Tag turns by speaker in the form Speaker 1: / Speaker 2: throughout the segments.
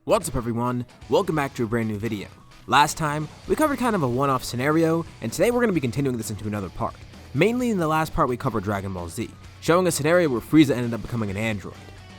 Speaker 1: What's up everyone, welcome back to a brand new video. Last time, we covered kind of a one-off scenario, and today we're going to be continuing this into another part. Mainly in the last part we covered Dragon Ball Z, showing a scenario where Frieza ended up becoming an android.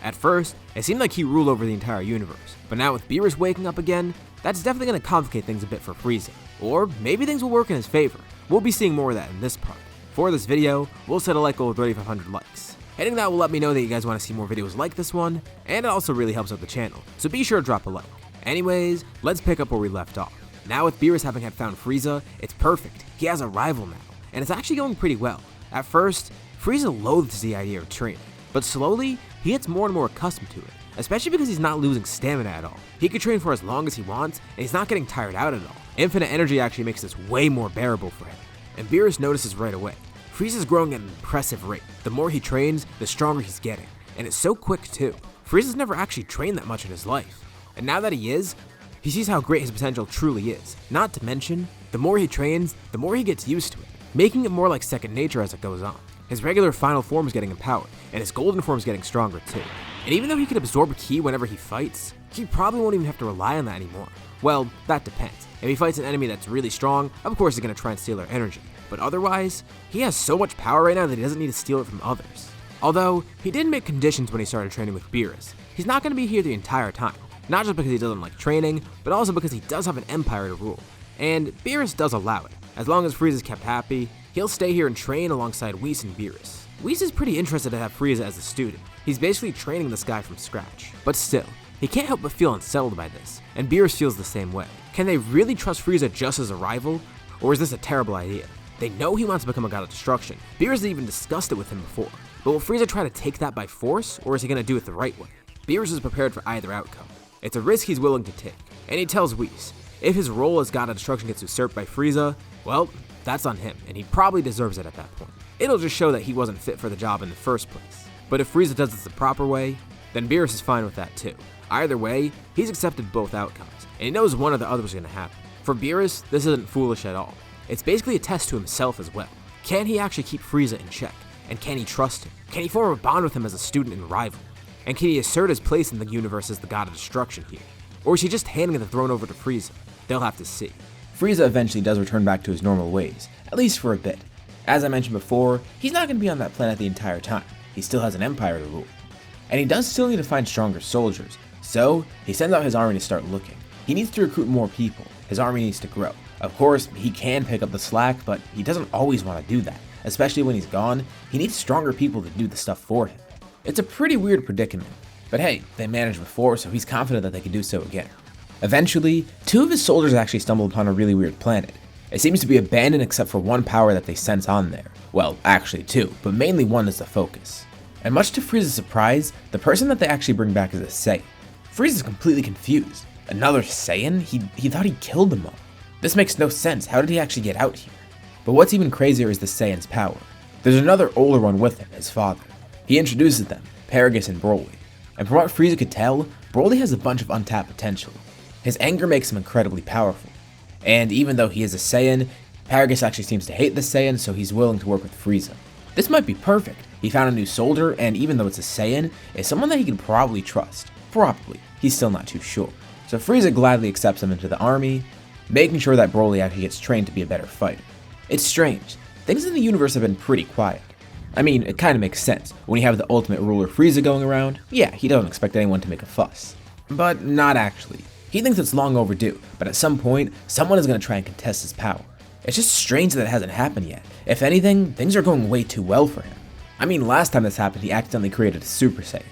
Speaker 1: At first, it seemed like he ruled over the entire universe, but now with Beerus waking up again, that's definitely going to complicate things a bit for Frieza. Or maybe things will work in his favor. We'll be seeing more of that in this part. For this video, we'll set a like goal of 3,500 likes. Hitting that will let me know that you guys want to see more videos like this one, and it also really helps out the channel, so be sure to drop a like. Anyways, let's pick up where we left off. Now with Beerus having had found Frieza, it's perfect. He has a rival now, and it's actually going pretty well. At first, Frieza loathes the idea of training, but slowly, he gets more and more accustomed to it, especially because he's not losing stamina at all. He can train for as long as he wants, and he's not getting tired out at all. Infinite energy actually makes this way more bearable for him, and Beerus notices right away. Frieza's growing at an impressive rate. The more he trains, the stronger he's getting. And it's so quick too. Frieza's never actually trained that much in his life. And now that he is, he sees how great his potential truly is. Not to mention, the more he trains, the more he gets used to it, making it more like second nature as it goes on. His regular final form is getting empowered, and his golden form is getting stronger too. And even though he can absorb ki whenever he fights, he probably won't even have to rely on that anymore. Well, that depends. If he fights an enemy that's really strong, of course he's going to try and steal their energy. But otherwise, he has so much power right now that he doesn't need to steal it from others. Although, he did make conditions when he started training with Beerus. He's not going to be here the entire time, not just because he doesn't like training, but also because he does have an empire to rule. And Beerus does allow it. As long as Frieza's kept happy, he'll stay here and train alongside Whis and Beerus. Whis is pretty interested to have Frieza as a student. He's basically training this guy from scratch. But still, he can't help but feel unsettled by this, and Beerus feels the same way. Can they really trust Frieza just as a rival, or is this a terrible idea? They know he wants to become a god of destruction. Beerus even discussed it with him before. But will Frieza try to take that by force, or is he going to do it the right way? Beerus is prepared for either outcome. It's a risk he's willing to take, and he tells Whis, if his role as god of destruction gets usurped by Frieza, well, that's on him, and he probably deserves it at that point. It'll just show that he wasn't fit for the job in the first place. But if Frieza does this the proper way, then Beerus is fine with that too. Either way, he's accepted both outcomes, and he knows one or the other is going to happen. For Beerus, this isn't foolish at all. It's basically a test to himself as well. Can he actually keep Frieza in check? And can he trust him? Can he form a bond with him as a student and rival? And can he assert his place in the universe as the god of destruction here? Or is he just handing the throne over to Frieza? They'll have to see. Frieza eventually does return back to his normal ways, at least for a bit. As I mentioned before, he's not going to be on that planet the entire time. He still has an empire to rule. And he does still need to find stronger soldiers, so he sends out his army to start looking. He needs to recruit more people. His army needs to grow. Of course, he can pick up the slack, but he doesn't always want to do that. Especially when he's gone, he needs stronger people to do the stuff for him. It's a pretty weird predicament, but hey, they managed before, so he's confident that they can do so again. Eventually, two of his soldiers actually stumble upon a really weird planet. It seems to be abandoned except for one power that they sense on there. Well, actually two, but mainly one is the focus. And much to Frieza's surprise, the person that they actually bring back is a Saiyan. Frieza's completely confused. Another Saiyan? He thought he killed them all. This makes no sense. How did he actually get out here? But what's even crazier is the Saiyan's power. There's another older one with him, his father. He introduces them, Paragus and Broly. And from what Frieza could tell, Broly has a bunch of untapped potential. His anger makes him incredibly powerful. And even though he is a Saiyan, Paragus actually seems to hate the Saiyan, so he's willing to work with Frieza. This might be perfect. He found a new soldier, and even though it's a Saiyan, it's someone that he can probably trust. Probably. He's still not too sure. So Frieza gladly accepts him into the army, making sure that Broly actually gets trained to be a better fighter. It's strange. Things in the universe have been pretty quiet. I mean, it kind of makes sense. When you have the ultimate ruler Frieza going around, yeah, he doesn't expect anyone to make a fuss. But not actually. He thinks it's long overdue, but at some point, someone is going to try and contest his power. It's just strange that it hasn't happened yet. If anything, things are going way too well for him. I mean, last time this happened, he accidentally created a Super Saiyan.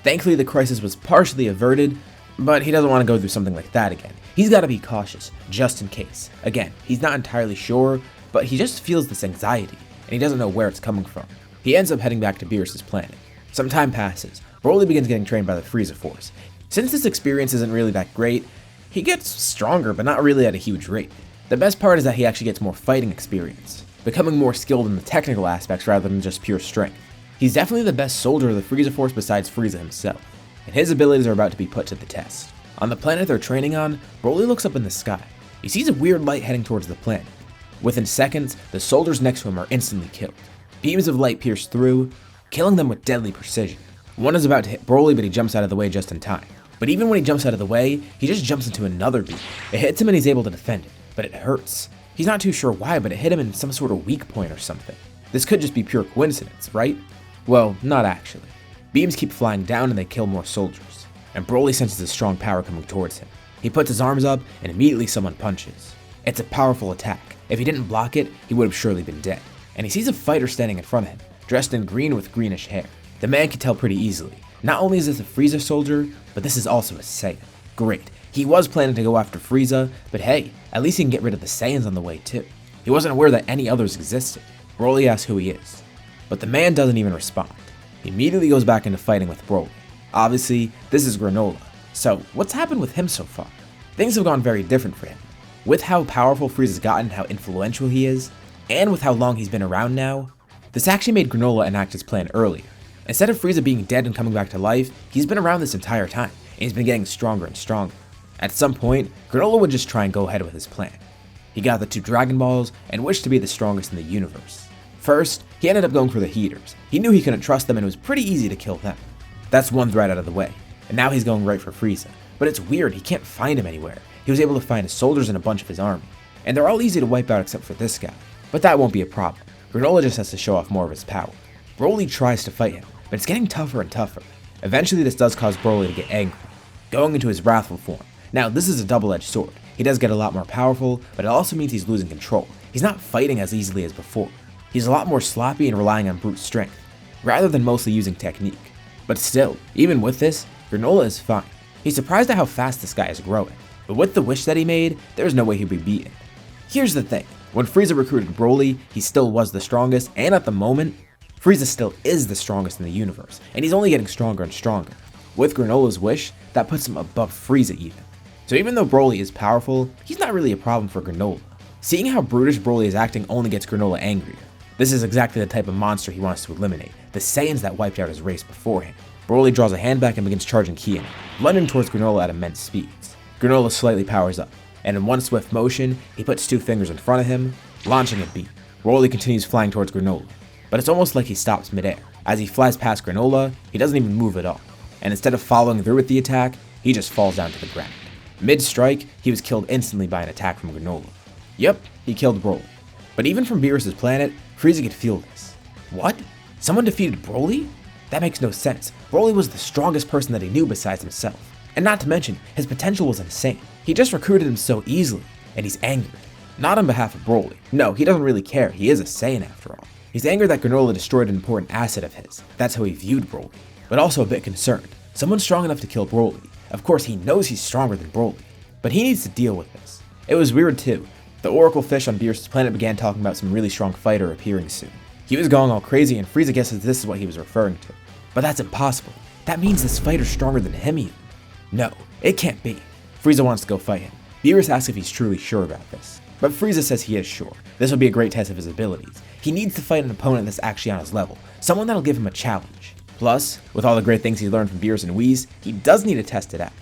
Speaker 1: Thankfully, the crisis was partially averted, but he doesn't want to go through something like that again. He's got to be cautious, just in case. Again, he's not entirely sure, but he just feels this anxiety, and he doesn't know where it's coming from. He ends up heading back to Beerus' planet. Some time passes. Broly begins getting trained by the Frieza Force. Since this experience isn't really that great, he gets stronger, but not really at a huge rate. The best part is that he actually gets more fighting experience, becoming more skilled in the technical aspects rather than just pure strength. He's definitely the best soldier of the Frieza Force besides Frieza himself, and his abilities are about to be put to the test. On the planet they're training on, Broly looks up in the sky. He sees a weird light heading towards the planet. Within seconds, the soldiers next to him are instantly killed. Beams of light pierce through, killing them with deadly precision. One is about to hit Broly, but he jumps out of the way just in time. But even when he jumps out of the way, he just jumps into another beam. It hits him and he's able to defend it, but it hurts. He's not too sure why, but it hit him in some sort of weak point or something. This could just be pure coincidence, right? Well, not actually. Beams keep flying down and they kill more soldiers, and Broly senses a strong power coming towards him. He puts his arms up and immediately someone punches. It's a powerful attack. If he didn't block it, he would have surely been dead. And he sees a fighter standing in front of him, dressed in green with greenish hair. The man can tell pretty easily. Not only is this a Frieza soldier, but this is also a Saiyan. Great. He was planning to go after Frieza, but hey, at least he can get rid of the Saiyans on the way too. He wasn't aware that any others existed. Broly asks who he is, but the man doesn't even respond. He immediately goes back into fighting with Broly. Obviously, this is Granola. So, what's happened with him so far? Things have gone very different for him. With how powerful Frieza's gotten, how influential he is, and with how long he's been around now, this actually made Granola enact his plan earlier. Instead of Frieza being dead and coming back to life, he's been around this entire time, and he's been getting stronger and stronger. At some point, Granola would just try and go ahead with his plan. He got the 2 Dragon Balls and wished to be the strongest in the universe. First, he ended up going for the heaters. He knew he couldn't trust them and it was pretty easy to kill them. That's one threat out of the way, and now he's going right for Frieza. But it's weird, he can't find him anywhere. He was able to find his soldiers and a bunch of his army, and they're all easy to wipe out except for this guy. But that won't be a problem. Granola just has to show off more of his power. Broly tries to fight him, but it's getting tougher and tougher. Eventually this does cause Broly to get angry, going into his wrathful form. Now this is a double-edged sword. He does get a lot more powerful, but it also means he's losing control. He's not fighting as easily as before. He's a lot more sloppy and relying on brute strength, rather than mostly using technique. But still, even with this, Granola is fine. He's surprised at how fast this guy is growing, but with the wish that he made, there's no way he'd be beaten. Here's the thing, when Frieza recruited Broly, he still was the strongest, and at the moment, Frieza still is the strongest in the universe, and he's only getting stronger and stronger. With Granola's wish, that puts him above Frieza even. So even though Broly is powerful, he's not really a problem for Granola. Seeing how brutish Broly is acting only gets Granola angrier. This is exactly the type of monster he wants to eliminate, the Saiyans that wiped out his race before him. Broly draws a hand back and begins charging ki in it, blending towards Granola at immense speeds. Granola slightly powers up, and in one swift motion, he puts 2 fingers in front of him, launching a beam. Broly continues flying towards Granola, but it's almost like he stops midair. As he flies past Granola, he doesn't even move at all, and instead of following through with the attack, he just falls down to the ground. Mid-strike, he was killed instantly by an attack from Granola. Yep, he killed Broly. But even from Beerus' planet, Frieza could feel this. What? Someone defeated Broly? That makes no sense. Broly was the strongest person that he knew besides himself. And not to mention, his potential was insane. He just recruited him so easily, and he's angered. Not on behalf of Broly. No, he doesn't really care. He is a Saiyan after all. He's angered that Granola destroyed an important asset of his. That's how he viewed Broly. But also a bit concerned. Someone strong enough to kill Broly. Of course, he knows he's stronger than Broly. But he needs to deal with this. It was weird too. The Oracle Fish on Beerus' planet began talking about some really strong fighter appearing soon. He was going all crazy and Frieza guesses this is what he was referring to. But that's impossible. That means this fighter's stronger than him even. No, it can't be. Frieza wants to go fight him. Beerus asks if he's truly sure about this. But Frieza says he is sure. This will be a great test of his abilities. He needs to fight an opponent that's actually on his level. Someone that'll give him a challenge. Plus, with all the great things he learned from Beerus and Whis, he does need to test it out.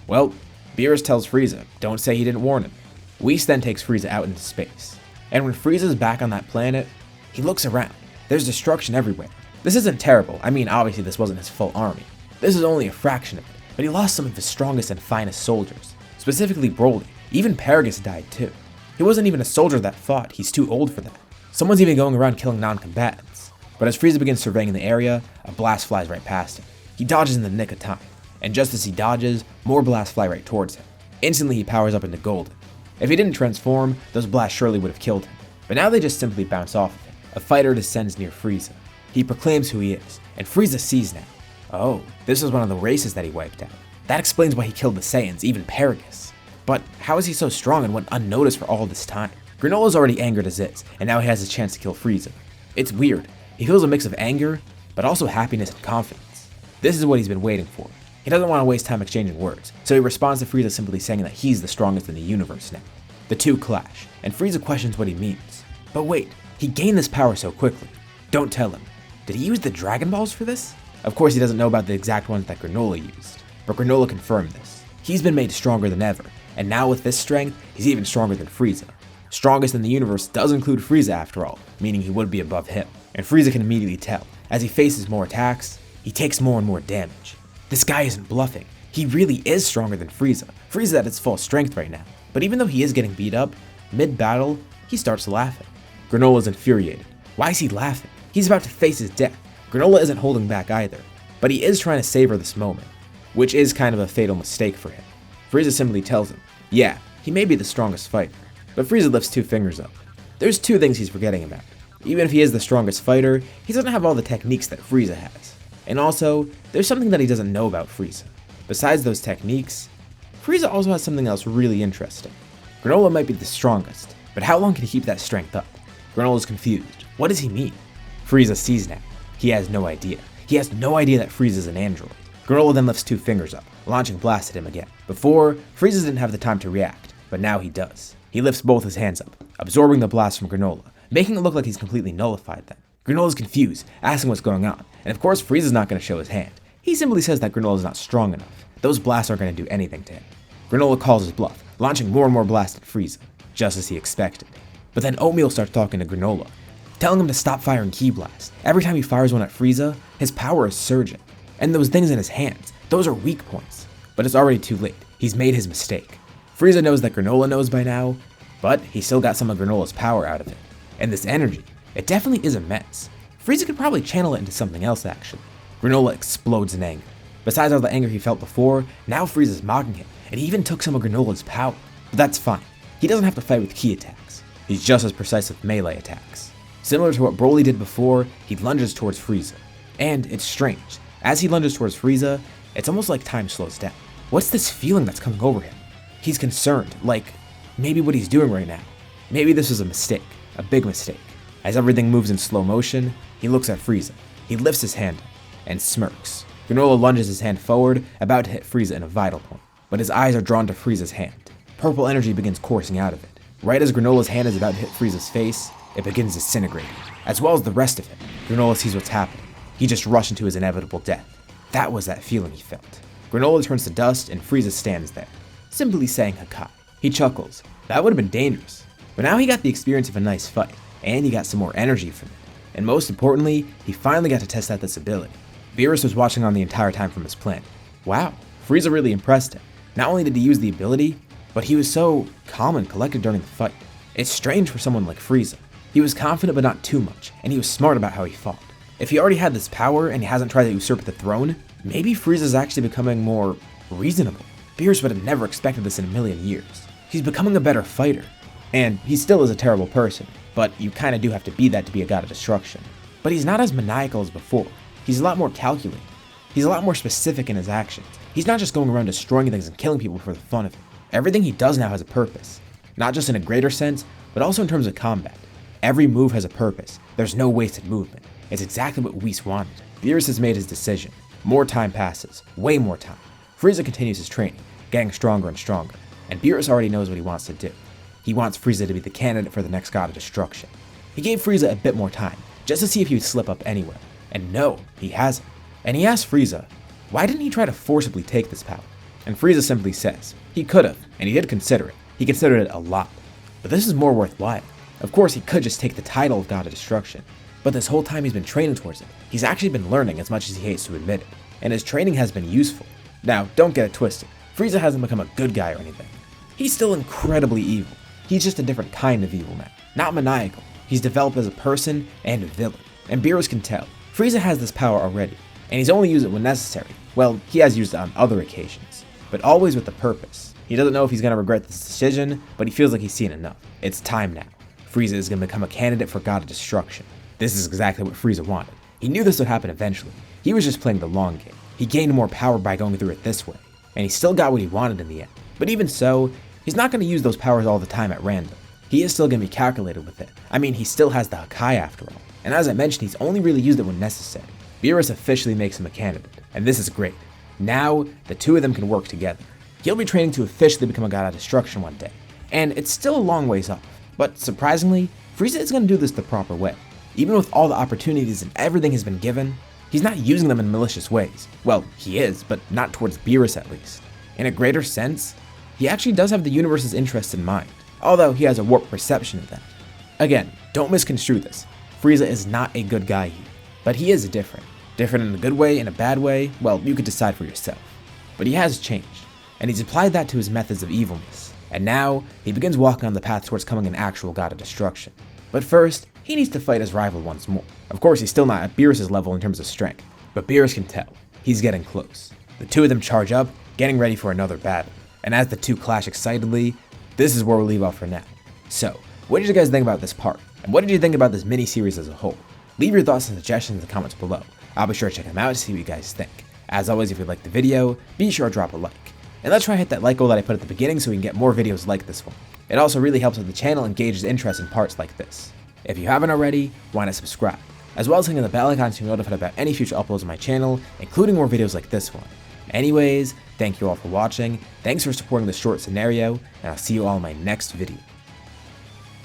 Speaker 1: Well, Beerus tells Frieza, don't say he didn't warn him. Whis then takes Frieza out into space. And when Frieza's back on that planet, he looks around. There's destruction everywhere. This isn't terrible. I mean, obviously this wasn't his full army. This is only a fraction of it, but he lost some of his strongest and finest soldiers. Specifically Broly. Even Paragus died too. He wasn't even a soldier that fought, he's too old for that. Someone's even going around killing non-combatants. But as Frieza begins surveying the area, a blast flies right past him. He dodges in the nick of time, and just as he dodges, more blasts fly right towards him. Instantly he powers up into golden. If he didn't transform, those blasts surely would have killed him. But now they just simply bounce off of him. A fighter descends near Frieza. He proclaims who he is, and Frieza sees now. Oh, this was one of the races that he wiped out. That explains why he killed the Saiyans, even Paragus. But how is he so strong and went unnoticed for all this time? Granola's already angered as is, and now he has his chance to kill Frieza. It's weird. He feels a mix of anger, but also happiness and confidence. This is what he's been waiting for. He doesn't want to waste time exchanging words, so he responds to Frieza simply saying that he's the strongest in the universe now. The two clash, and Frieza questions what he means. But wait, he gained this power so quickly. Don't tell him. Did he use the Dragon Balls for this? Of course he doesn't know about the exact ones that Granola used, but Granola confirmed this. He's been made stronger than ever, and now with this strength, he's even stronger than Frieza. Strongest in the universe does include Frieza after all, meaning he would be above him. And Frieza can immediately tell. As he faces more attacks, he takes more and more damage. This guy isn't bluffing. He really is stronger than Frieza. Frieza's at its full strength right now. But even though he is getting beat up, mid-battle, he starts laughing. Granola's infuriated. Why is he laughing? He's about to face his death. Granola isn't holding back either, but he is trying to savor this moment, which is kind of a fatal mistake for him. Frieza simply tells him, yeah, he may be the strongest fighter, but Frieza lifts 2 fingers up. There's 2 things he's forgetting about. Even if he is the strongest fighter, he doesn't have all the techniques that Frieza has. And also, there's something that he doesn't know about Frieza. Besides those techniques, Frieza also has something else really interesting. Granola might be the strongest, but how long can he keep that strength up? Granola's confused. What does he mean? Frieza sees now. He has no idea. He has no idea that Frieza's an android. Granola then lifts 2 fingers up, launching blasts at him again. Before, Frieza didn't have the time to react, but now he does. He lifts both his hands up, absorbing the blast from Granola, making it look like he's completely nullified them. Granola's confused, asking what's going on, and of course Frieza's not going to show his hand. He simply says that Granola's not strong enough. Those blasts aren't going to do anything to him. Granola calls his bluff, launching more and more blasts at Frieza, just as he expected. But then Oatmeal starts talking to Granola, telling him to stop firing ki blasts. Every time he fires one at Frieza, his power is surging. And those things in his hands, those are weak points. But it's already too late. He's made his mistake. Frieza knows that Granola knows by now, but he still got some of Granola's power out of it. And this energy, it definitely is immense. Frieza could probably channel it into something else actually. Granola explodes in anger. Besides all the anger he felt before, now Frieza's mocking him, and he even took some of Granola's power. But that's fine. He doesn't have to fight with ki attacks. He's just as precise with melee attacks. Similar to what Broly did before, he lunges towards Frieza. And it's strange. As he lunges towards Frieza, it's almost like time slows down. What's this feeling that's coming over him? He's concerned, like maybe what he's doing right now. Maybe this was a mistake, a big mistake. As everything moves in slow motion, he looks at Frieza. He lifts his hand up and smirks. Granola lunges his hand forward, about to hit Frieza in a vital point. But his eyes are drawn to Frieza's hand. Purple energy begins coursing out of it. Right as Granola's hand is about to hit Frieza's face, it begins disintegrating, as well as the rest of him. Granola sees what's happening. He just rushed into his inevitable death. That was that feeling he felt. Granola turns to dust and Frieza stands there, simply saying Hakai. He chuckles. That would have been dangerous. But now he got the experience of a nice fight, and he got some more energy from it. And most importantly, he finally got to test out this ability. Beerus was watching on the entire time from his planet. Wow, Frieza really impressed him. Not only did he use the ability, but he was so calm and collected during the fight. It's strange for someone like Frieza. He was confident but not too much, and he was smart about how he fought. If he already had this power and he hasn't tried to usurp the throne, maybe Frieza's actually becoming more reasonable. Beerus would have never expected this in a million years. He's becoming a better fighter. And he still is a terrible person, but you kinda do have to be that to be a god of destruction. But he's not as maniacal as before. He's a lot more calculated. He's a lot more specific in his actions. He's not just going around destroying things and killing people for the fun of it. Everything he does now has a purpose. Not just in a greater sense, but also in terms of combat. Every move has a purpose. There's no wasted movement. It's exactly what Whis wanted. Beerus has made his decision. More time passes. Way more time. Frieza continues his training, getting stronger and stronger. And Beerus already knows what he wants to do. He wants Frieza to be the candidate for the next god of destruction. He gave Frieza a bit more time, just to see if he would slip up anywhere. And no, he hasn't. And he asked Frieza, why didn't he try to forcibly take this power? And Frieza simply says, he could have, and he did consider it. He considered it a lot. But this is more worthwhile. Of course, he could just take the title of God of Destruction. But this whole time he's been training towards it. He's actually been learning as much as he hates to admit it. And his training has been useful. Now, don't get it twisted. Frieza hasn't become a good guy or anything. He's still incredibly evil. He's just a different kind of evil now. Not maniacal. He's developed as a person and a villain. And Beerus can tell. Frieza has this power already. And he's only used it when necessary. Well, he has used it on other occasions. But always with a purpose. He doesn't know if he's going to regret this decision, but he feels like he's seen enough. It's time now. Frieza is going to become a candidate for God of Destruction. This is exactly what Frieza wanted. He knew this would happen eventually. He was just playing the long game. He gained more power by going through it this way. And he still got what he wanted in the end. But even so, he's not going to use those powers all the time at random. He is still going to be calculated with it. I mean, he still has the Hakai after all. And as I mentioned, he's only really used it when necessary. Beerus officially makes him a candidate. And this is great. Now, the two of them can work together. He'll be training to officially become a god of destruction one day. And it's still a long ways off. But surprisingly, Frieza is going to do this the proper way. Even with all the opportunities and everything he's been given, he's not using them in malicious ways. Well, he is, but not towards Beerus at least. In a greater sense, he actually does have the universe's interests in mind, although he has a warped perception of that. Again, don't misconstrue this. Frieza is not a good guy here, but he is different. Different in a good way, in a bad way, well, you could decide for yourself. but he has changed, and he's applied that to his methods of evilness, and now he begins walking on the path towards becoming an actual god of destruction. But first, he needs to fight his rival once more. Of course, he's still not at Beerus' level in terms of strength, but Beerus can tell he's getting close. The two of them charge up, getting ready for another battle, and as the two clash excitedly, this is where we'll leave off for now. So, what did you guys think about this part? And what did you think about this mini-series as a whole? Leave your thoughts and suggestions in the comments below. I'll be sure to check them out to see what you guys think. As always, if you liked the video, be sure to drop a like. And let's try to hit that like goal that I put at the beginning so we can get more videos like this one. It also really helps with the channel and gauges interest in parts like this. If you haven't already, why not subscribe? As well as clicking the bell icon to be notified about any future uploads on my channel, including more videos like this one. Anyways, thank you all for watching, thanks for supporting this short scenario, and I'll see you all in my next video.